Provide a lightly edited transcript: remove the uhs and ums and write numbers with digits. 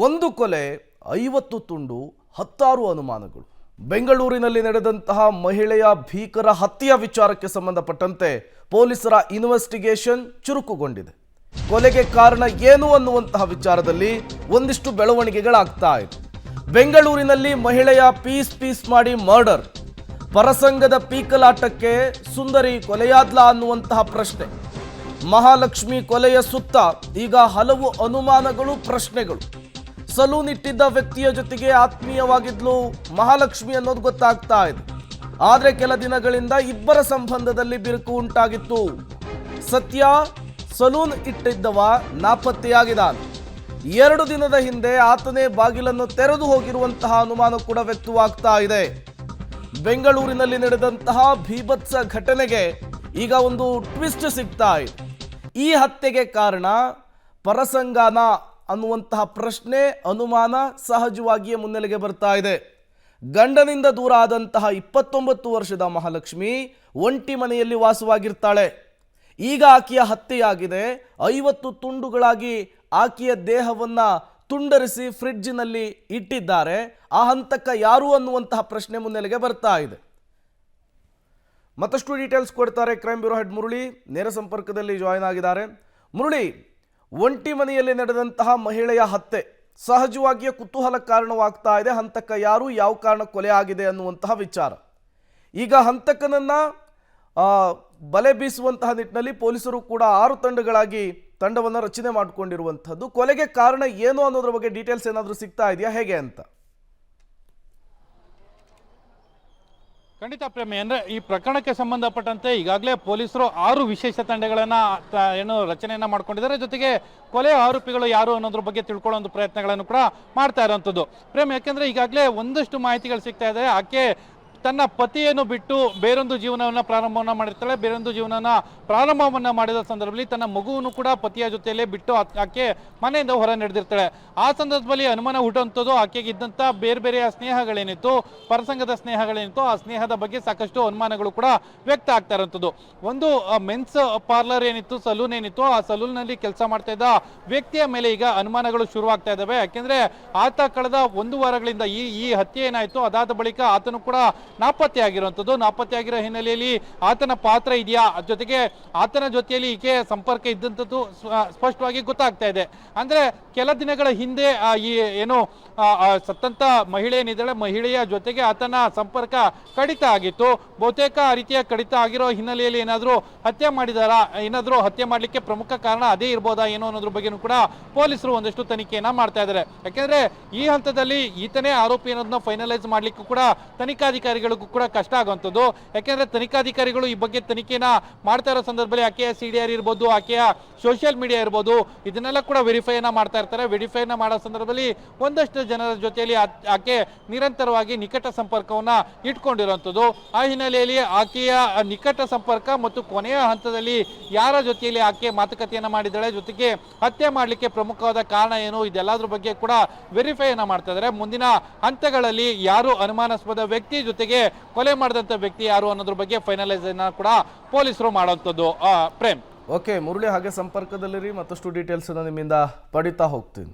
ಒಂದು ಕೊಲೆ 50 ತುಂಡು 16 ಅನುಮಾನಗಳು. ಬೆಂಗಳೂರಿನಲ್ಲಿ ನಡೆದಂತಹ ಮಹಿಳೆಯ ಭೀಕರ ಹತ್ಯೆಯ ವಿಚಾರಕ್ಕೆ ಸಂಬಂಧಪಟ್ಟಂತೆ ಪೊಲೀಸರ ಇನ್ವೆಸ್ಟಿಗೇಷನ್ ಚುರುಕುಗೊಂಡಿದೆ. ಕೊಲೆಗೆ ಕಾರಣ ಏನು ಅನ್ನುವಂತಹ ವಿಚಾರದಲ್ಲಿ ಒಂದಿಷ್ಟು ಬೆಳವಣಿಗೆಗಳಾಗ್ತಾ ಇದೆ. ಬೆಂಗಳೂರಿನಲ್ಲಿ ಮಹಿಳೆಯ ಪೀಸ್ ಮಾಡಿ ಮರ್ಡರ್, ಪರಸಂಗದ ಪೀಕಲಾಟಕ್ಕೆ ಸುಂದರಿ ಕೊಲೆಯಾದ್ಲಾ ಅನ್ನುವಂತಹ ಪ್ರಶ್ನೆ, ಮಹಾಲಕ್ಷ್ಮಿ ಕೊಲೆಯ ಸುತ್ತ ಈಗ ಹಲವು ಅನುಮಾನಗಳು, ಪ್ರಶ್ನೆಗಳು. ಸಲೂನ್ ಇಟ್ಟಿದ್ದ ವ್ಯಕ್ತಿಯ ಜೊತೆಗೆ ಆತ್ಮೀಯವಾಗಿದ್ಲು ಮಹಾಲಕ್ಷ್ಮಿ ಅನ್ನೋದು ಗೊತ್ತಾಗ್ತಾ ಇದೆ. ಆದರೆ ಕೆಲ ದಿನಗಳಿಂದ ಇಬ್ಬರ ಸಂಬಂಧದಲ್ಲಿ ಬಿರುಕು ಉಂಟಾಗಿತ್ತು. ಸತ್ಯ ಸಲೂನ್ ಇಟ್ಟಿದ್ದವ ನಾಪತ್ತೆಯಾಗಿದ್ದಾನೆ. 2 ದಿನದ ಹಿಂದೆ ಆತನೇ ಬಾಗಿಲನ್ನು ತೆರೆದು ಹೋಗಿರುವಂತಹ ಅನುಮಾನ ಕೂಡ ವ್ಯಕ್ತವಾಗ್ತಾ ಇದೆ. ಬೆಂಗಳೂರಿನಲ್ಲಿ ನಡೆದಂತಹ ಭೀಭತ್ಸ ಘಟನೆಗೆ ಈಗ ಒಂದು ಟ್ವಿಸ್ಟ್ ಸಿಗ್ತಾ ಇದೆ. ಈ ಹತ್ಯೆಗೆ ಕಾರಣ ಪರಸಂಗಾನ ಅನ್ನುವಂತಹ ಪ್ರಶ್ನೆ, ಅನುಮಾನ ಸಹಜವಾಗಿಯೇ ಮುನ್ನೆಲೆಗೆ ಬರ್ತಾ ಇದೆ. ಗಂಡನಿಂದ ದೂರ ಆದಂತಹ 29 ವರ್ಷದ ಮಹಾಲಕ್ಷ್ಮಿ ಒಂಟಿ ಮನೆಯಲ್ಲಿ ವಾಸವಾಗಿರ್ತಾಳೆ. ಈಗ ಆಕೆಯ ಹತ್ಯೆಯಾಗಿದೆ. 50 ತುಂಡುಗಳಾಗಿ ಆಕೆಯ ದೇಹವನ್ನ ತುಂಡರಿಸಿ ಫ್ರಿಡ್ಜಿನಲ್ಲಿ ಇಟ್ಟಿದ್ದಾರೆ. ಆ ಹಂತಕ ಯಾರು ಅನ್ನುವಂತಹ ಪ್ರಶ್ನೆ ಮುನ್ನೆಲೆಗೆ ಬರ್ತಾ ಇದೆ. ಮತ್ತಷ್ಟು ಡೀಟೇಲ್ಸ್ ಕೊಡ್ತಾರೆ ಕ್ರೈಮ್ ಬ್ಯೂರೋ ಹೆಡ್ ಮುರಳಿ, ನೇರ ಸಂಪರ್ಕದಲ್ಲಿ ಜಾಯಿನ್ ಆಗಿದ್ದಾರೆ. ಮುರಳಿ, ಒಂಟಿ ಮನೆಯಲ್ಲಿ ನಡೆದಂತಹ ಮಹಿಳೆಯ ಹತ್ಯೆ ಸಹಜವಾಗಿಯೇ ಕುತೂಹಲ ಕಾರಣವಾಗ್ತಾ ಇದೆ. ಹಂತಕ ಯಾರು, ಯಾವ ಕಾರಣ ಕೊಲೆ ಆಗಿದೆ ಅನ್ನುವಂತಹ ವಿಚಾರ. ಈಗ ಹಂತಕನನ್ನ ಬಲೆ ಬೀಸುವಂತಹ ನಿಟ್ಟಿನಲ್ಲಿ ಪೊಲೀಸರು ಕೂಡ 6 ತಂಡಗಳಾಗಿ ತಂಡವನ್ನು ರಚನೆ ಮಾಡಿಕೊಂಡಿರುವಂಥದ್ದು. ಕೊಲೆಗೆ ಕಾರಣ ಏನು ಅನ್ನೋದ್ರ ಬಗ್ಗೆ ಡೀಟೇಲ್ಸ್ ಏನಾದರೂ ಸಿಗ್ತಾ ಇದೆಯಾ, ಹೇಗೆ ಅಂತ? ಖಂಡಿತ ಪ್ರೇಮಿ, ಅಂದರೆ ಈ ಪ್ರಕರಣಕ್ಕೆ ಸಂಬಂಧಪಟ್ಟಂತೆ ಈಗಾಗಲೇ ಪೊಲೀಸರು 6 ವಿಶೇಷ ತಂಡಗಳನ್ನು ರಚನೆಯನ್ನ ಮಾಡ್ಕೊಂಡಿದ್ದಾರೆ. ಜೊತೆಗೆ ಕೊಲೆ ಆರೋಪಿಗಳು ಯಾರು ಅನ್ನೋದ್ರ ಬಗ್ಗೆ ತಿಳ್ಕೊಳ್ಳೋ ಒಂದು ಪ್ರಯತ್ನಗಳನ್ನು ಕೂಡ ಮಾಡ್ತಾ ಇರೋಂಥದ್ದು ಪ್ರೇಮ್. ಯಾಕೆಂದ್ರೆ ಈಗಾಗಲೇ ಒಂದಷ್ಟು ಮಾಹಿತಿಗಳು ಸಿಗ್ತಾ ಇದೆ. ಆಕೆ ತನ್ನ ಪತಿಯನ್ನು ಬಿಟ್ಟು ಬೇರೊಂದು ಜೀವನವನ್ನು ಪ್ರಾರಂಭವನ್ನು ಮಾಡಿರ್ತಾಳೆ. ಬೇರೊಂದು ಜೀವನನ ಪ್ರಾರಂಭವನ್ನು ಮಾಡಿದ ಸಂದರ್ಭದಲ್ಲಿ ತನ್ನ ಮಗುವನ್ನು ಕೂಡ ಪತಿಯ ಜೊತೆಯಲ್ಲೇ ಬಿಟ್ಟು ಆಕೆ ಮನೆಯಿಂದ ಹೊರ ನಡೆದಿರ್ತಾಳೆ. ಆ ಸಂದರ್ಭದಲ್ಲಿ ಅನುಮಾನ ಹುಟ್ಟುವಂಥದ್ದು ಆಕೆಗೆ ಇದ್ದಂಥ ಬೇರೆ ಬೇರೆಯ ಸ್ನೇಹಗಳೇನಿತ್ತು, ಪರಸಂಗದ ಸ್ನೇಹಗಳೇನಿತ್ತು, ಆ ಸ್ನೇಹದ ಬಗ್ಗೆ ಸಾಕಷ್ಟು ಅನುಮಾನಗಳು ಕೂಡ ವ್ಯಕ್ತ ಆಗ್ತಾ ಇರೋಂಥದ್ದು. ಒಂದು ಮೆನ್ಸ್ ಪಾರ್ಲರ್ ಏನಿತ್ತು, ಸಲೂನ್ ಏನಿತ್ತು, ಆ ಸಲೂನ್ನಲ್ಲಿ ಕೆಲಸ ಮಾಡ್ತಾ ಇದ್ದ ವ್ಯಕ್ತಿಯ ಮೇಲೆ ಈಗ ಅನುಮಾನಗಳು ಶುರುವಾಗ್ತಾ ಇದ್ದಾವೆ. ಯಾಕೆಂದ್ರೆ ಆತ ಕಳೆದ 1 ವಾರಗಳಿಂದ ಈ ಹತ್ಯೆ ಏನಾಯಿತು, ಅದಾದ ಬಳಿಕ ಆತನು ಕೂಡ ನಾಪತ್ತೆಯಾಗಿರುವಂಥದ್ದು. ನಾಪತ್ತೆಯಾಗಿರೋ ಹಿನ್ನೆಲೆಯಲ್ಲಿ ಆತನ ಪಾತ್ರ ಇದೆಯಾ, ಜೊತೆಗೆ ಆತನ ಜೊತೆಯಲ್ಲಿ ಈಕೆ ಸಂಪರ್ಕ ಇದ್ದಂಥದ್ದು ಸ್ಪಷ್ಟವಾಗಿ ಗೊತ್ತಾಗ್ತಾ ಇದೆ. ಅಂದ್ರೆ ಕೆಲ ದಿನಗಳ ಹಿಂದೆ ಈ ಏನು ಸತ್ತಂತ ಮಹಿಳೆ ಏನಿದ್ದಾಳೆ, ಮಹಿಳೆಯ ಜೊತೆಗೆ ಆತನ ಸಂಪರ್ಕ ಕಡಿತ ಆಗಿತ್ತು. ಬಹುತೇಕ ಆ ರೀತಿಯ ಕಡಿತ ಆಗಿರೋ ಹಿನ್ನೆಲೆಯಲ್ಲಿ ಏನಾದರೂ ಹತ್ಯೆ ಮಾಡಿದಾರಾ, ಏನಾದರೂ ಹತ್ಯೆ ಮಾಡಲಿಕ್ಕೆ ಪ್ರಮುಖ ಕಾರಣ ಅದೇ ಇರ್ಬೋದಾ ಏನೋ ಅನ್ನೋದ್ರ ಬಗ್ಗೆನೂ ಕೂಡ ಪೊಲೀಸರು ಒಂದಷ್ಟು ತನಿಖೆಯನ್ನ ಮಾಡ್ತಾ ಇದ್ದಾರೆ. ಯಾಕೆಂದ್ರೆ ಈ ಹಂತದಲ್ಲಿ ಈತನೇ ಆರೋಪಿ ಅನ್ನೋದನ್ನ ಫೈನಲೈಸ್ ಮಾಡ್ಲಿಕ್ಕೂ ಕೂಡ ತನಿಖಾಧಿಕಾರಿಗಳಿಗೂ ಕೂಡ ಕಷ್ಟ ಆಗುವಂಥದ್ದು. ಯಾಕೆಂದ್ರೆ ತನಿಖಾಧಿಕಾರಿಗಳು ಈ ಬಗ್ಗೆ ತನಿಖೆನ ಮಾಡ್ತಾ ಇರೋ ಸಂದರ್ಭದಲ್ಲಿ ಆಕೆಯ CDR ಇರ್ಬೋದು, ಆಕೆಯ ಸೋಷಿಯಲ್ ಮೀಡಿಯಾ ಇರ್ಬೋದು, ಇದನ್ನೆಲ್ಲ ಕೂಡ ವೆರಿಫೈನ ಮಾಡ್ತಾ ಇರ್ತಾರೆ. ವೆರಿಫೈನ ಮಾಡೋ ಸಂದರ್ಭದಲ್ಲಿ ಒಂದಷ್ಟು ಜನರ ಜೊತೆಯಲ್ಲಿ ಆಕೆ ನಿರಂತರವಾಗಿ ನಿಕಟ ಸಂಪರ್ಕವನ್ನ ಇಟ್ಕೊಂಡಿರುವಂಥದ್ದು. ಆ ಹಿನ್ನೆಲೆಯಲ್ಲಿ ಆಕೆಯ ನಿಕಟ ಸಂಪರ್ಕ ಮತ್ತು ಕೊನೆಯ ಹಂತದಲ್ಲಿ ಯಾರ ಜೊತೆಯಲ್ಲಿ ಆಕೆ ಮಾತುಕತೆಯನ್ನ ಮಾಡಿದ್ದಾಳೆ, ಜೊತೆಗೆ ಹತ್ಯೆ ಮಾಡಲಿಕ್ಕೆ ಪ್ರಮುಖವಾದ ಕಾರಣ ಏನು, ಇದೆಲ್ಲದ್ರ ಬಗ್ಗೆ ಕೂಡ ವೆರಿಫೈನ ಮಾಡ್ತಾ ಇದ್ದಾರೆ. ಮುಂದಿನ ಹಂತಗಳಲ್ಲಿ ಯಾರು ಅನುಮಾನಾಸ್ಪದ ವ್ಯಕ್ತಿ ಜೊತೆಗೆ ಕೊಲೆ ಮಾಡಿದಂಥ ವ್ಯಕ್ತಿ ಯಾರು ಅನ್ನೋದ್ರ ಬಗ್ಗೆ ಫೈನಲೈಸ್ ಕೂಡ ಪೊಲೀಸರು ಮಾಡುವಂಥದ್ದು. ಪ್ರೇಮ್, ಓಕೆ ಮುರಳಿ, ಹಾಗೆ ಸಂಪರ್ಕದಲ್ಲಿರಿ, ಮತ್ತಷ್ಟು ಡೀಟೇಲ್ಸ್ ನಿಮ್ಮಿಂದ ಪಡಿತಾ ಹೋಗ್ತೀನಿ.